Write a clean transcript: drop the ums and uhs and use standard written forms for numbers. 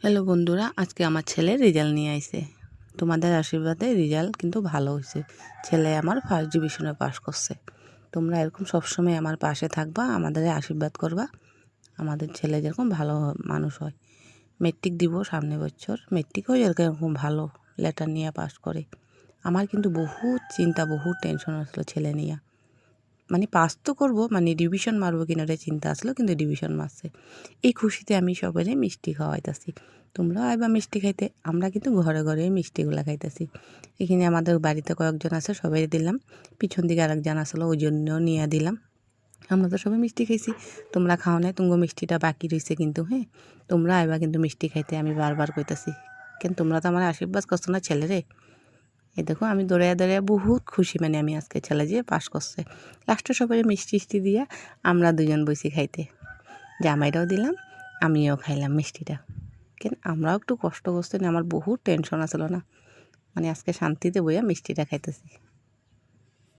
Hello বন্ধুরা, আজকে আমার ছেলে রেজাল্ট নিয়ে আইছে। তোমাদের আশীর্বাদে রেজাল্ট কিন্তু ভালো হয়েছে। ছেলে আমার ফার্স্ট ডিভিশনে পাস করছে। তোমরা এরকম সবসময় আমার পাশে থাকবা, আমাদের আশীর্বাদ করবা, আমাদের ছেলে যেরকম ভালো মানুষ হয়। মেট্রিক দিব সামনে বছর, মেট্রিকও এরকম ভালো লেটার নিয়ে পাস করে। আমার কিন্তু বহুত চিন্তা, বহুত টেনশন আসলো ছেলে নিয়ে। মানে পাস তো করবো, মানে ডিভিশন মারবো কিনা এটা চিন্তা আসলো, কিন্তু ডিভিশন মারছে। এই খুশিতে আমি সবাই মিষ্টি খাওয়াইতেছি। তোমরাও আইবা মিষ্টি খাইতে। আমরা কিন্তু ঘরে ঘরে মিষ্টিগুলো খাইতেছি। এখানে আমাদের বাড়িতে কয়েকজন আছে, সবাই দিলাম। পিছন দিকে আরেকজন আসলো, ওই জন্যও নিয়ে দিলাম। আমরা তো সবাই মিষ্টি খাইছি। তোমরা খাও নাই, তুঙ্গ মিষ্টিটা বাকি রয়েছে কিন্তু। হ্যাঁ, তোমরা আইবা কিন্তু মিষ্টি খাইতে, আমি বারবার কইতাছি। কেন তোমরা তো আমার আশীর্বাদ করছো না ছেলেরে। এই দেখো আমি দৌড়াইয়া দৌড়াইয়া বহুত খুশি, মানে আমি আজকে ছেলে যে পাস করছে। লাস্টে সবাই মিষ্টি টিষ্টি দিয়া আমরা দুজন বসি খাইতে। জামাইরাও দিলাম, আমিও খাইলাম মিষ্টিটা। কেন আমরাও একটু কষ্ট করছি না, আমার বহুত টেনশন আসলো না। মানে আজকে শান্তিতে বইয়া মিষ্টিটা খাইতেছি।